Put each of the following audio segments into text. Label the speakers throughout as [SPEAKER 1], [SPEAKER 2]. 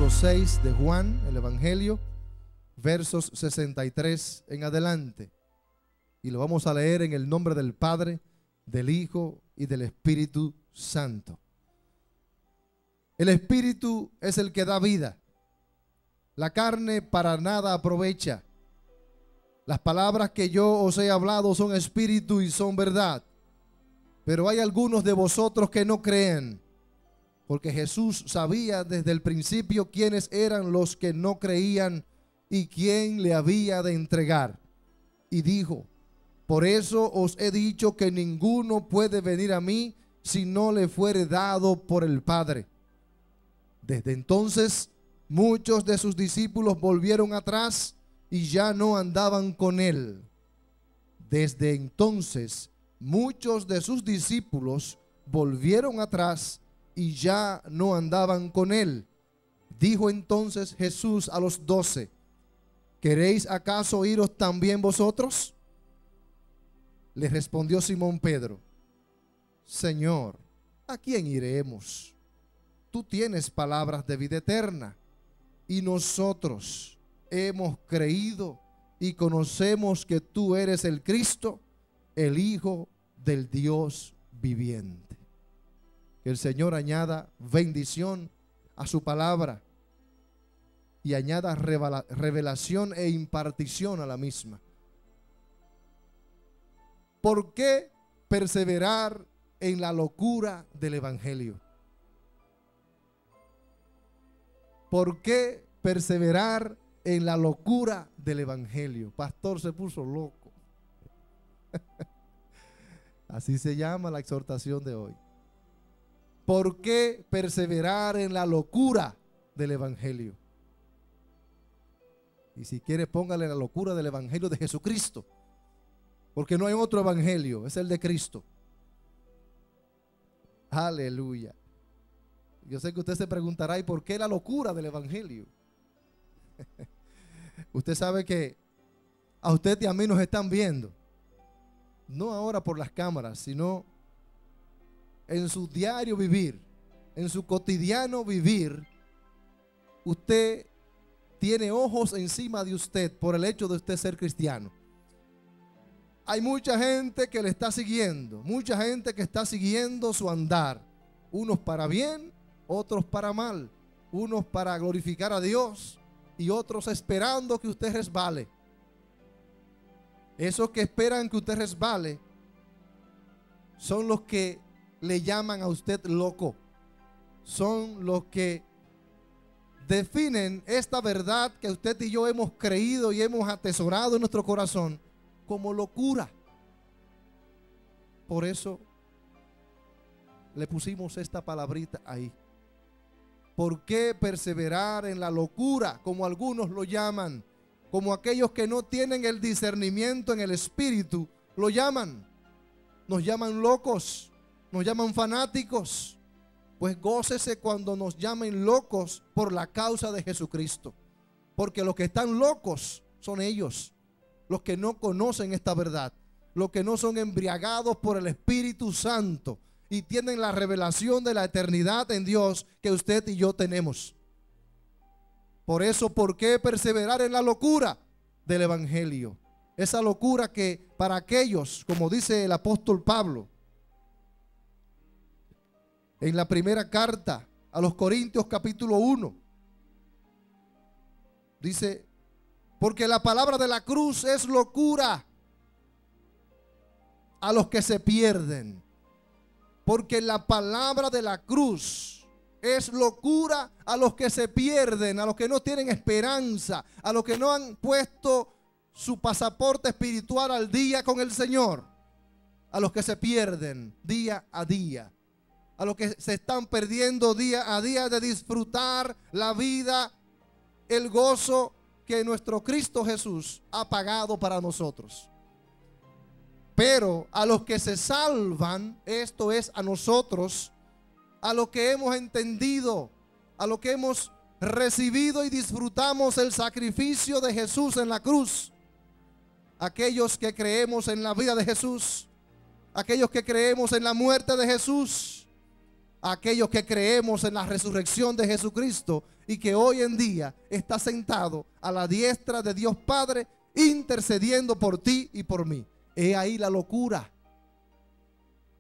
[SPEAKER 1] capítulo 6 de Juan, el Evangelio, versos 63 en adelante. Y lo vamos a leer en el nombre del Padre, del Hijo y del Espíritu Santo. El Espíritu es el que da vida. La carne para nada aprovecha. Las palabras que yo os he hablado son espíritu y son verdad. Pero hay algunos de vosotros que no creen, porque Jesús sabía desde el principio quiénes eran los que no creían y quién le había de entregar. Y dijo: por eso os he dicho que ninguno puede venir a mí si no le fuere dado por el Padre. Desde entonces muchos de sus discípulos volvieron atrás y ya no andaban con él. Desde entonces muchos de sus discípulos volvieron atrás y ya no andaban con él. Dijo entonces Jesús a los 12: ¿queréis acaso iros también vosotros? Le respondió Simón Pedro: Señor, ¿a quién iremos? Tú tienes palabras de vida eterna, y nosotros hemos creído y conocemos que tú eres el Cristo, el Hijo del Dios viviente. Que el Señor añada bendición a su palabra y añada revelación e impartición a la misma. ¿Por qué perseverar en la locura del Evangelio? ¿Por qué perseverar en la locura del Evangelio? Pastor, se puso loco. Así se llama la exhortación de hoy. ¿Por qué perseverar en la locura del Evangelio? Y si quiere, póngale la locura del Evangelio de Jesucristo, porque no hay otro evangelio, es el de Cristo. Aleluya. Yo sé que usted se preguntará: ¿y por qué la locura del Evangelio? Usted sabe que a usted y a mí nos están viendo, no ahora por las cámaras, sino en su diario vivir, en su cotidiano vivir. Usted tiene ojos encima de usted por el hecho de usted ser cristiano. Hay mucha gente que le está siguiendo, mucha gente que está siguiendo su andar, unos para bien, otros para mal, unos para glorificar a Dios y otros esperando que usted resbale. Esos que esperan que usted resbale son los que le llaman a usted loco, son los que definen esta verdad que usted y yo hemos creído y hemos atesorado en nuestro corazón como locura. Por eso le pusimos esta palabrita ahí. ¿Por qué perseverar en la locura, como algunos lo llaman, como aquellos que no tienen el discernimiento en el espíritu lo llaman? Nos llaman locos, nos llaman fanáticos. Pues gócese cuando nos llamen locos por la causa de Jesucristo, porque los que están locos son ellos, los que no conocen esta verdad, los que no son embriagados por el Espíritu Santo y tienen la revelación de la eternidad en Dios que usted y yo tenemos. Por eso, ¿por qué perseverar en la locura del Evangelio? Esa locura que para aquellos, como dice el apóstol Pablo en la primera carta a los Corintios capítulo 1, dice: porque la palabra de la cruz es locura a los que se pierden. Porque la palabra de la cruz es locura a los que se pierden, a los que no tienen esperanza, a los que no han puesto su pasaporte espiritual al día con el Señor, a los que se pierden día a día, a los que se están perdiendo día a día de disfrutar la vida, el gozo que nuestro Cristo Jesús ha pagado para nosotros. Pero a los que se salvan, esto es a nosotros, a los que hemos entendido, a los que hemos recibido y disfrutamos el sacrificio de Jesús en la cruz, aquellos que creemos en la vida de Jesús, aquellos que creemos en la muerte de Jesús, a aquellos que creemos en la resurrección de Jesucristo y que hoy en día está sentado a la diestra de Dios Padre, intercediendo por ti y por mí. He ahí la locura.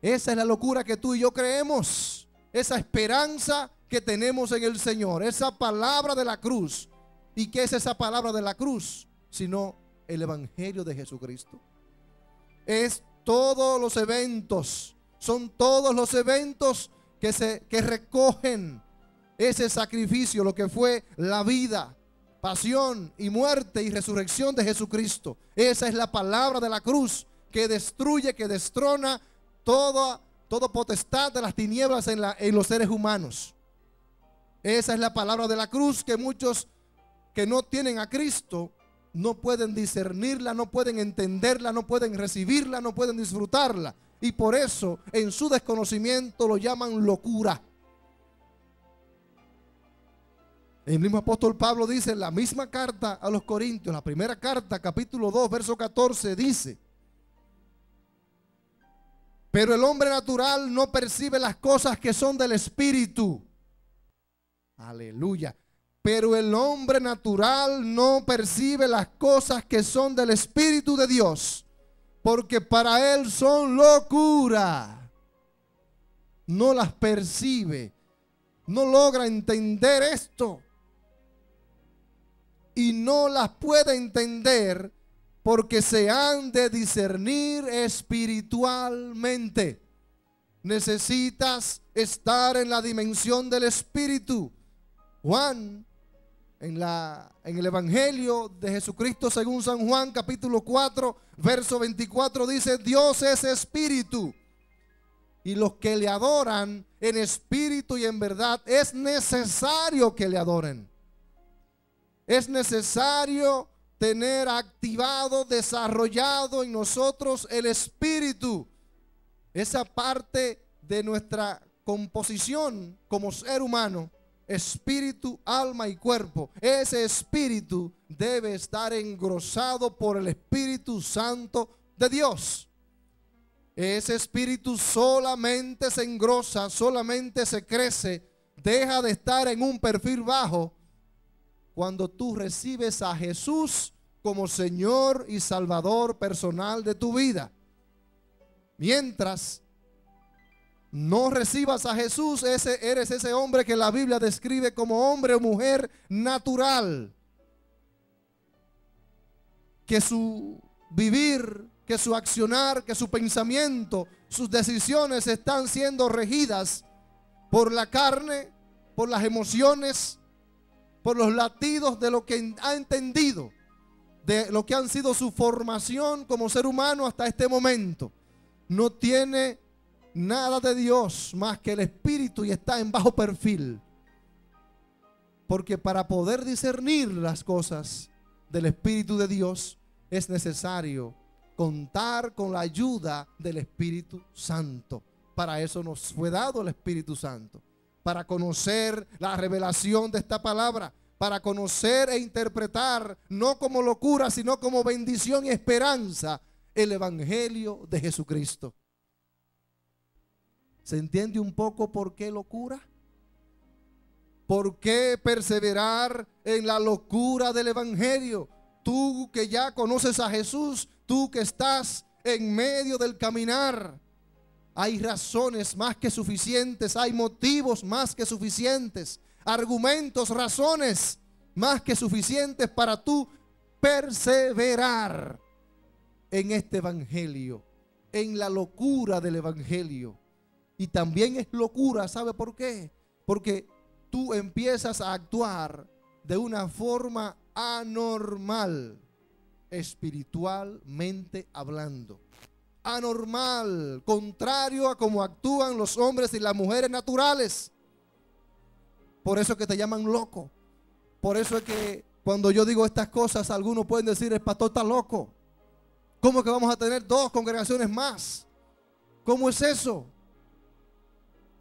[SPEAKER 1] Esa es la locura que tú y yo creemos. Esa esperanza que tenemos en el Señor. Esa palabra de la cruz. ¿Y qué es esa palabra de la cruz? Sino el Evangelio de Jesucristo. Es todos los eventos. Son todos los eventos que recogen ese sacrificio, lo que fue la vida, pasión y muerte y resurrección de Jesucristo. Esa es la palabra de la cruz que destruye, que destrona toda potestad de las tinieblas en los seres humanos. Esa es la palabra de la cruz que muchos que no tienen a Cristo no pueden discernirla, no pueden entenderla, no pueden recibirla, no pueden disfrutarla. Y por eso en su desconocimiento lo llaman locura. El mismo apóstol Pablo dice en la misma carta a los Corintios, la primera carta, capítulo 2, verso 14, dice: pero el hombre natural no percibe las cosas que son del Espíritu. Aleluya. Pero el hombre natural no percibe las cosas que son del Espíritu de Dios, porque para él son locura. No las percibe, no logra entender esto. Y no las puede entender porque se han de discernir espiritualmente. Necesitas estar en la dimensión del Espíritu. Juan, en el Evangelio de Jesucristo según San Juan, capítulo 4, verso 24, dice: Dios es espíritu, y los que le adoran en espíritu y en verdad, es necesario que le adoren. Es necesario tener activado, desarrollado en nosotros el espíritu. Esa parte de nuestra composición como ser humano, espíritu, alma y cuerpo. Ese espíritu debe estar engrosado por el Espíritu Santo de Dios. Ese espíritu solamente se engrosa, solamente se crece, deja de estar en un perfil bajo cuando tú recibes a Jesús como Señor y Salvador personal de tu vida. Mientras no recibas a Jesús, eres ese hombre que la Biblia describe como hombre o mujer natural, que su vivir, que su accionar, que su pensamiento, sus decisiones están siendo regidas por la carne, por las emociones, por los latidos de lo que ha entendido, de lo que han sido su formación como ser humano hasta este momento. No tiene nada de Dios más que el espíritu y está en bajo perfil. Porque para poder discernir las cosas del Espíritu de Dios es necesario contar con la ayuda del Espíritu Santo. Para eso nos fue dado el Espíritu Santo, para conocer la revelación de esta palabra, para conocer e interpretar, no como locura, sino como bendición y esperanza, el Evangelio de Jesucristo. ¿Se entiende un poco por qué locura? ¿Por qué perseverar en la locura del Evangelio? Tú que ya conoces a Jesús, tú que estás en medio del caminar, hay razones más que suficientes, hay motivos más que suficientes, argumentos, razones más que suficientes para tú perseverar en este Evangelio, en la locura del Evangelio. Y también es locura, ¿sabe por qué? Porque tú empiezas a actuar de una forma anormal, espiritualmente hablando. Anormal, contrario a cómo actúan los hombres y las mujeres naturales. Por eso es que te llaman loco. Por eso es que cuando yo digo estas cosas, algunos pueden decir: el pastor está loco. ¿Cómo que vamos a tener 2 congregaciones más? ¿Cómo es eso?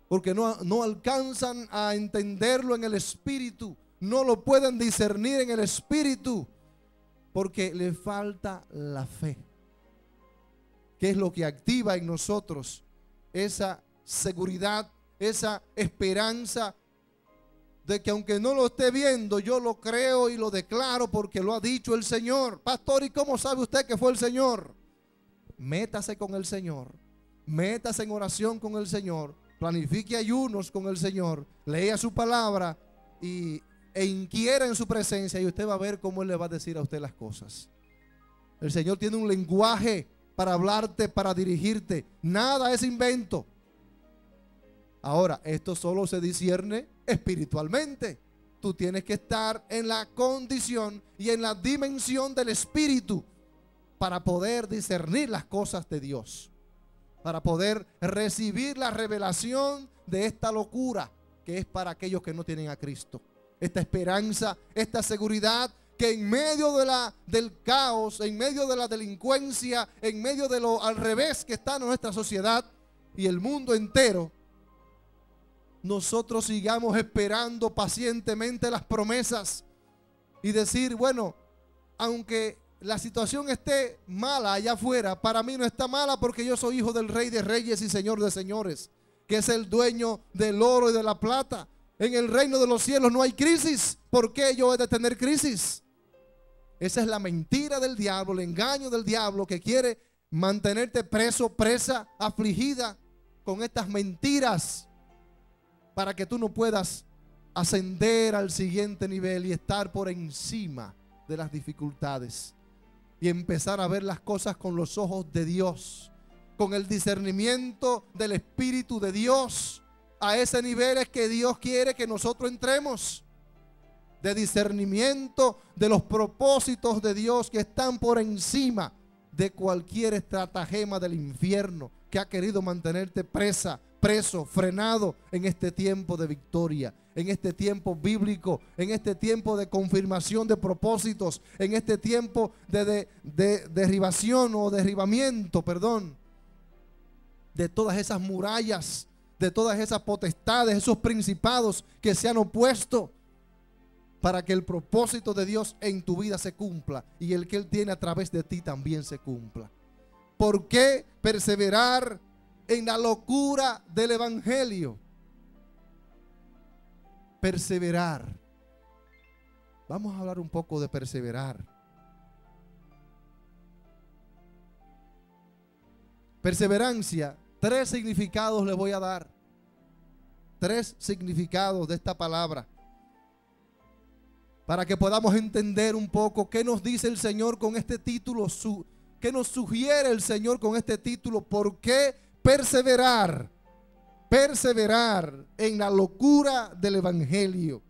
[SPEAKER 1] Porque no alcanzan a entenderlo en el espíritu, no lo pueden discernir en el espíritu, porque le falta la fe, que es lo que activa en nosotros esa seguridad, esa esperanza de que aunque no lo esté viendo, yo lo creo y lo declaro porque lo ha dicho el Señor. Pastor, ¿y cómo sabe usted que fue el Señor? Métase con el Señor, métase en oración con el Señor, planifique ayunos con el Señor, lea su palabra e inquiera en su presencia, y usted va a ver cómo Él le va a decir a usted las cosas. El Señor tiene un lenguaje para hablarte, para dirigirte. Nada es invento. Ahora, esto solo se discierne espiritualmente. Tú tienes que estar en la condición y en la dimensión del Espíritu para poder discernir las cosas de Dios, para poder recibir la revelación de esta locura que es para aquellos que no tienen a Cristo. Esta esperanza, esta seguridad que en medio del caos, en medio de la delincuencia, en medio de lo al revés que está nuestra sociedad y el mundo entero, nosotros sigamos esperando pacientemente las promesas y decir, bueno, aunque la situación esté mala allá afuera, para mí no está mala porque yo soy hijo del Rey de Reyes y Señor de Señores, que es el dueño del oro y de la plata. En el reino de los cielos no hay crisis. ¿Por qué yo he de tener crisis? Esa es la mentira del diablo, el engaño del diablo que quiere mantenerte preso, presa, afligida con estas mentiras para que tú no puedas ascender al siguiente nivel y estar por encima de las dificultades y empezar a ver las cosas con los ojos de Dios, con el discernimiento del Espíritu de Dios. A ese nivel es que Dios quiere que nosotros entremos, de discernimiento de los propósitos de Dios que están por encima de cualquier estratagema del infierno que ha querido mantenerte presa, preso, frenado en este tiempo de victoria, en este tiempo bíblico, en este tiempo de confirmación de propósitos, en este tiempo de derribación o derribamiento, perdón, de todas esas murallas, de todas esas potestades, esos principados que se han opuesto, para que el propósito de Dios en tu vida se cumpla y el que Él tiene a través de ti también se cumpla. ¿Por qué perseverar en la locura del evangelio? Perseverar. Vamos a hablar un poco de perseverar. Perseverancia, 3 significados le voy a dar. 3 significados de esta palabra, para que podamos entender un poco qué nos dice el Señor con este título, qué nos sugiere el Señor con este título. ¿Por qué perseverar? Perseverar en la locura del evangelio.